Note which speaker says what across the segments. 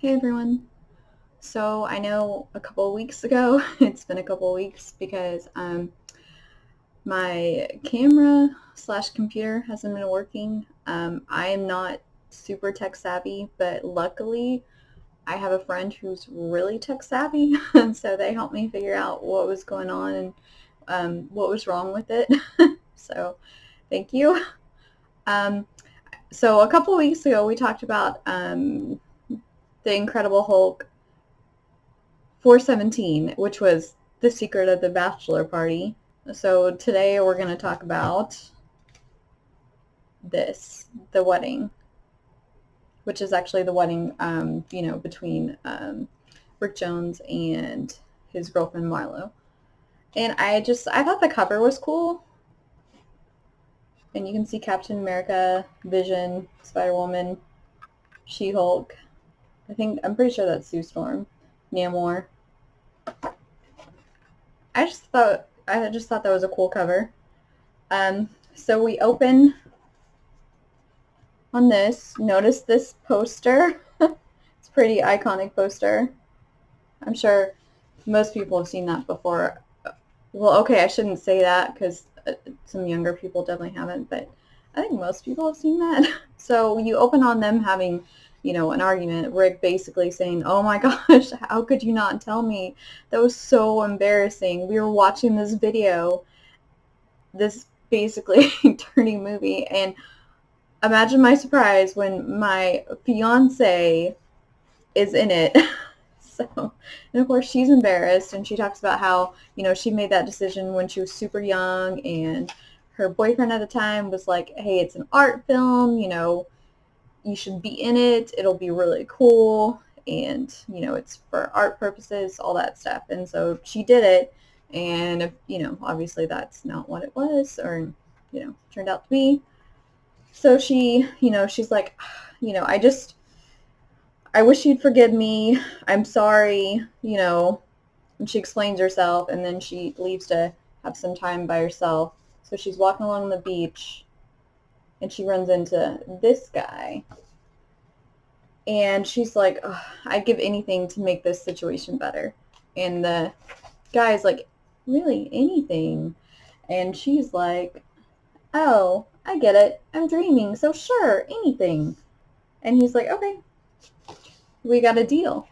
Speaker 1: Hey everyone. So I know a couple of weeks ago, it's been a couple of weeks because my camera slash computer hasn't been working. I am not super tech savvy, but luckily I have a friend who's really tech savvy, and so they helped me figure out what was going on and what was wrong with it. So thank you. Um, so a couple of weeks ago, we talked about the Incredible Hulk 417, which was the secret of the Bachelor Party. So today we're going to talk about the wedding, which is actually the wedding, between Rick Jones and his girlfriend Marlo. And I thought the cover was cool. And you can see Captain America, Vision, Spider-Woman, She-Hulk. I'm pretty sure that's Sue Storm, Namor. I just thought that was a cool cover. So we open on this. Notice this poster. It's a pretty iconic poster. I'm sure most people have seen that before. Well, okay, I shouldn't say that because some younger people definitely haven't, but I think most people have seen that. So you open on them having, an argument. Rick basically saying, "Oh my gosh, how could you not tell me? That was so embarrassing. We were watching this video, this basically dirty movie, and imagine my surprise when my fiance is in it." So, and of course she's embarrassed and she talks about how, she made that decision when she was super young and her boyfriend at the time was like, "Hey, it's an art film, you should be in it. It'll be really cool. And, it's for art purposes, all that stuff." And so she did it. And, obviously that's not what it was or, turned out to be. So she's like, I wish you'd forgive me. I'm sorry, and she explains herself, and then she leaves to have some time by herself. So she's walking along the beach, and she runs into this guy. And she's like, "I'd give anything to make this situation better." And the guy's like, "Really, anything?" And she's like, "Oh, I get it. I'm dreaming, so sure, anything." And he's like, "Okay, we got a deal."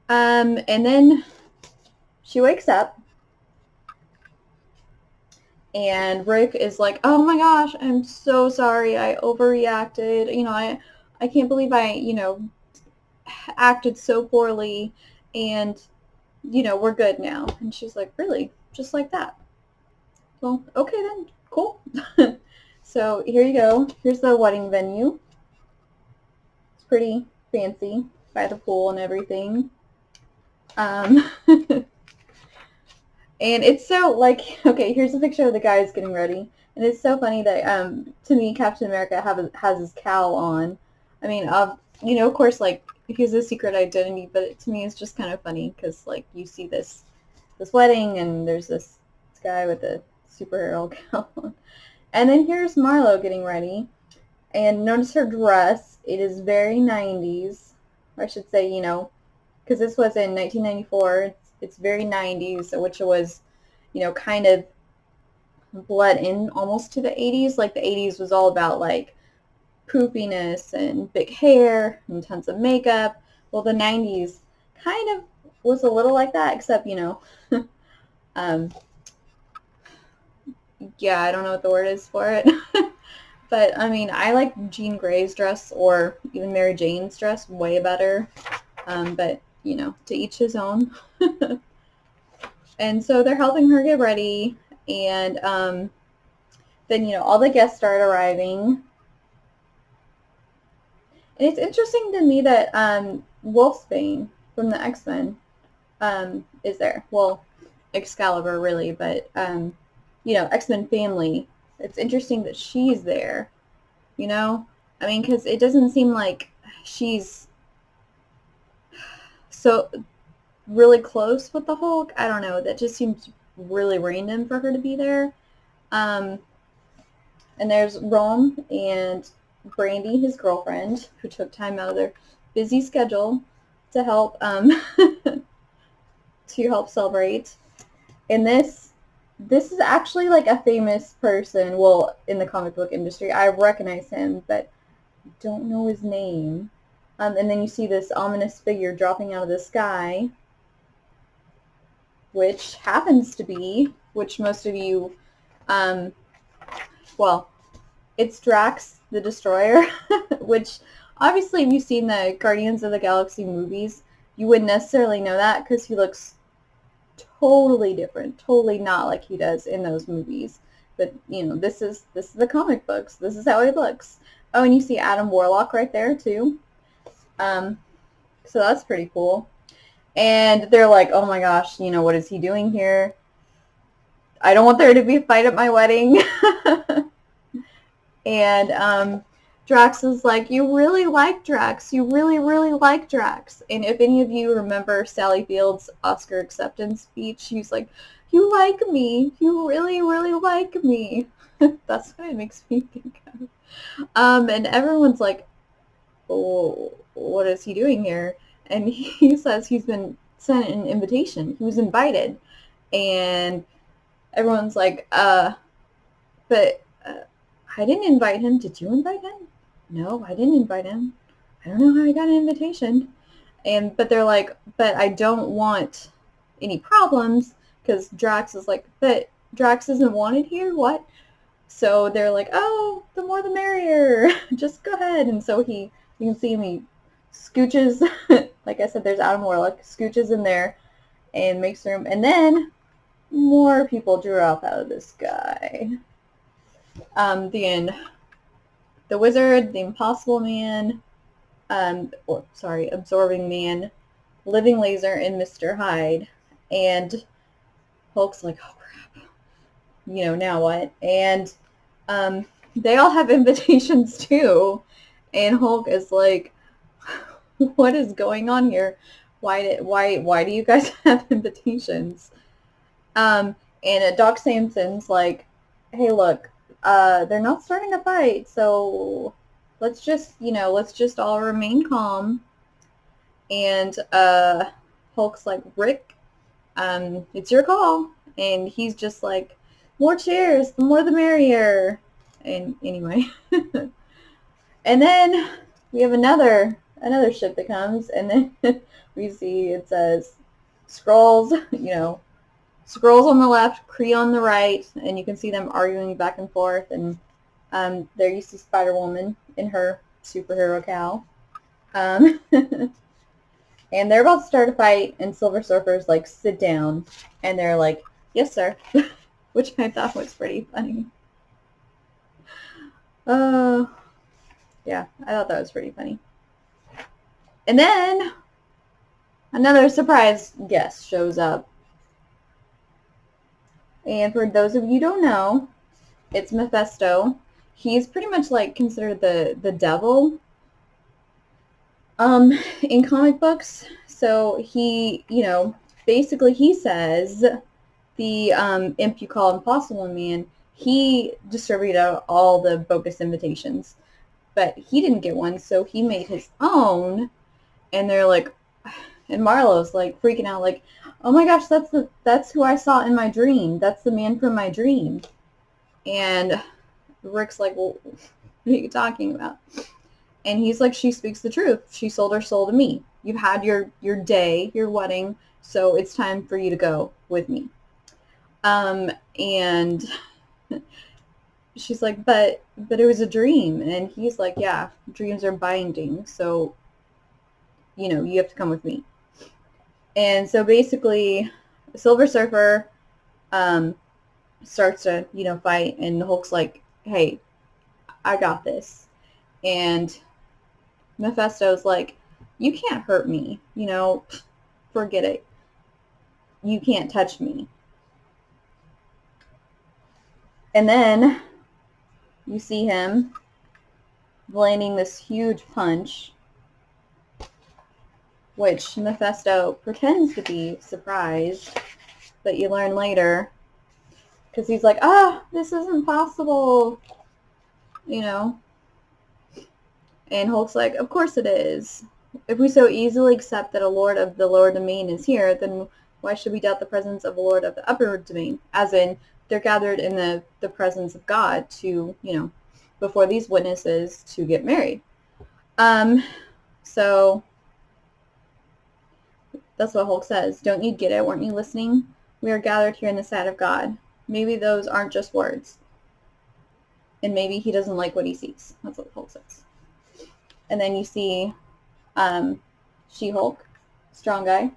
Speaker 1: And then she wakes up, and Rick is like, "Oh my gosh, I'm so sorry. I overreacted. I can't believe I, acted so poorly, and, we're good now." And she's like, "Really? Just like that?" "Well, okay then. Cool." So here you go. Here's the wedding venue. It's pretty fancy by the pool and everything. And it's so, like, okay, here's a picture of the guys getting ready. And it's so funny that, to me, Captain America has his cowl on. I mean, of course, like, he's a secret identity, but to me, it's just kind of funny because, like, you see this wedding, and there's this guy with a superhero cowl on. And then here's Marlo getting ready. And notice her dress. It is very 90s. Or I should say, because this was in 1994. It's very 90s, which was, kind of bled in almost to the 80s. Like the 80s was all about like poopiness and big hair and tons of makeup. Well, the 90s kind of was a little like that, except, um, yeah, I don't know what the word is for it. But, I mean, I like Jean Grey's dress or even Mary Jane's dress way better. But, to each his own. And so they're helping her get ready. And then, all the guests start arriving. And it's interesting to me that Wolfsbane from the X-Men is there. Well, Excalibur, really, but, X-Men family. It's interesting that she's there, I mean, because it doesn't seem like she's so really close with the Hulk. I don't know. That just seems really random for her to be there. Um, and there's Rome and Brandy, his girlfriend, who took time out of their busy schedule to help to help celebrate. And this is actually like a famous person. Well, in the comic book industry, I recognize him, but don't know his name. And then you see this ominous figure dropping out of the sky, which happens to be, which most of you, well, it's Drax the Destroyer, which obviously if you've seen the Guardians of the Galaxy movies, you wouldn't necessarily know that because he looks totally different, totally not like he does in those movies. But you know, this is the comic books. This is how he looks. Oh, and you see Adam Warlock right there too. So that's pretty cool. And they're like, oh my gosh, you know, what is he doing here? I don't want there to be a fight at my wedding. And Drax is like, you really like Drax. You really, really like Drax. And if any of you remember Sally Field's Oscar acceptance speech, she's like, you like me. You really, really like me. That's what it makes me think of. And everyone's like, oh, what is he doing here? And he says he's been sent an invitation. He was invited. And everyone's like, but I didn't invite him. Did you invite him? No, I didn't invite him. I don't know how I got an invitation. But they're like, but I don't want any problems, because Drax is like, but Drax isn't wanted here? What? So they're like, oh, the more the merrier. Just go ahead. And so you can see him, he scooches, like I said, there's Adam Warlock, scooches in there and makes room. And then more people drop out of the sky. The end. The Wizard, the Impossible Man, Absorbing Man, Living Laser, and Mr. Hyde. And Hulk's like, oh crap, you know, now what? And they all have invitations too. And Hulk is like, what is going on here? Why do you guys have invitations? And Doc Samson's like, hey, look, they're not starting a fight, so let's just all remain calm. And Hulk's like, Rick, it's your call. And he's just like, more cheers, the more the merrier. And anyway. And then we have another ship that comes, and then we see it says Skrulls, Skrulls on the left, Kree on the right, and you can see them arguing back and forth. And there you see Spider-Woman in her superhero cowl. And they're about to start a fight, and Silver Surfer's like, sit down. And they're like, yes, sir. Which I thought was pretty funny. Yeah, I thought that was pretty funny. And then another surprise guest shows up. And for those of you who don't know, it's Mephisto. He's pretty much like considered the devil in comic books. So he, basically he says the imp you call Impossible Man, he distributed all the bogus invitations. But he didn't get one, so he made his own. And they're like, and Marlo's like freaking out, like, oh my gosh, that's who I saw in my dream. That's the man from my dream. And Rick's like, well, what are you talking about? And he's like, she speaks the truth. She sold her soul to me. You've had your day, your wedding, so it's time for you to go with me. And she's like, but it was a dream. And he's like, yeah, dreams are binding, so you have to come with me. And so basically Silver Surfer starts to fight, and the Hulk's like, hey, I got this. And Mephisto's like, you can't hurt me, forget it, you can't touch me. And then you see him landing this huge punch, which Mephisto pretends to be surprised, but you learn later, because he's like, this isn't possible, And Hulk's like, of course it is. If we so easily accept that a lord of the lower domain is here, then why should we doubt the presence of a lord of the upper domain? As in, they're gathered in the presence of God to, before these witnesses to get married. So that's what Hulk says. Don't you get it? Weren't you listening? We are gathered here in the sight of God. Maybe those aren't just words. And maybe he doesn't like what he sees. That's what Hulk says. And then you see She-Hulk, strong guy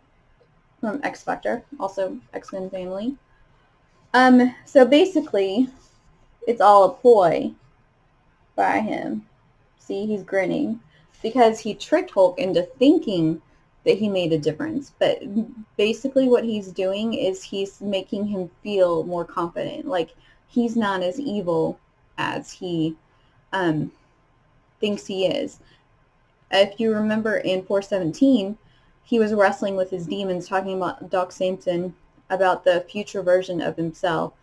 Speaker 1: from X Factor, also X-Men family. So basically, it's all a ploy by him. See, he's grinning because he tricked Hulk into thinking that he made a difference. But basically what he's doing is he's making him feel more confident. Like he's not as evil as he thinks he is. If you remember in 417, he was wrestling with his demons, talking about Doc Samson, about the future version of himself,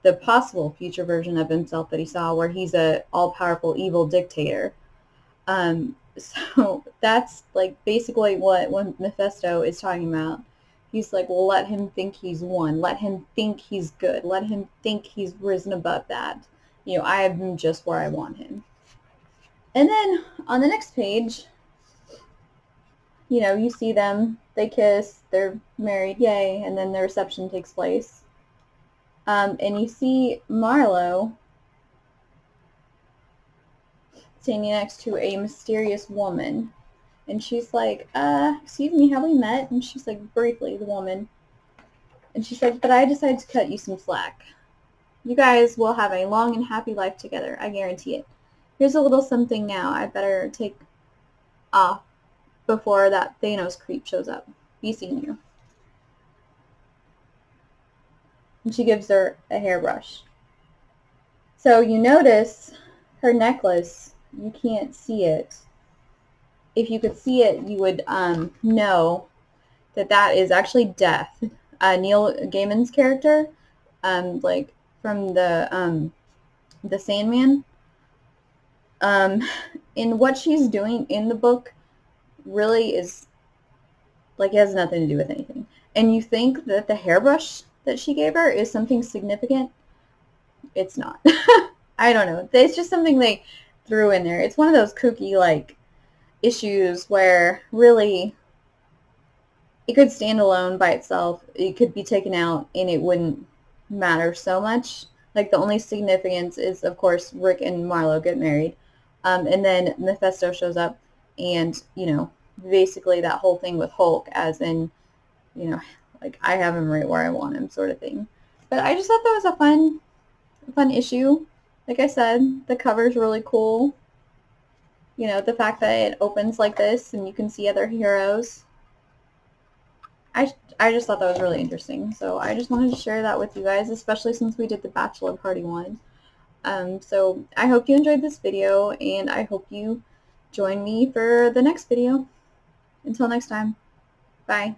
Speaker 1: the possible future version of himself that he saw, where he's a all-powerful evil dictator. So that's like basically what Mephisto is talking about. He's like, well, let him think he's one. Let him think he's good. Let him think he's risen above that. I have him just where I want him. And then on the next page, you see them, they kiss, they're married, yay, and then the reception takes place. And you see Marlo standing next to a mysterious woman. And she's like, excuse me, have we met? And she's like, briefly, the woman. And she's like, but I decided to cut you some slack. You guys will have a long and happy life together, I guarantee it. Here's a little something now I better take off before that Thanos creep shows up. Be seeing you. And she gives her a hairbrush. So you notice her necklace, you can't see it. If you could see it, you would know that is actually Death. Neil Gaiman's character, like from the Sandman. And what she's doing in the book really is like, it has nothing to do with anything. And you think that the hairbrush that she gave her is something significant. It's not. I don't know. It's just something they threw in there. It's one of those kooky like issues where really it could stand alone by itself. It could be taken out and it wouldn't matter so much. Like the only significance is, of course, Rick and Marlo get married. And then Mephisto shows up and, basically that whole thing with Hulk as in, like I have him right where I want him sort of thing. But I just thought that was a fun issue. Like I said, the cover's really cool. The fact that it opens like this and you can see other heroes. I just thought that was really interesting. So I just wanted to share that with you guys, especially since we did the Bachelor Party one. So I hope you enjoyed this video, and I hope you join me for the next video. Until next time, bye.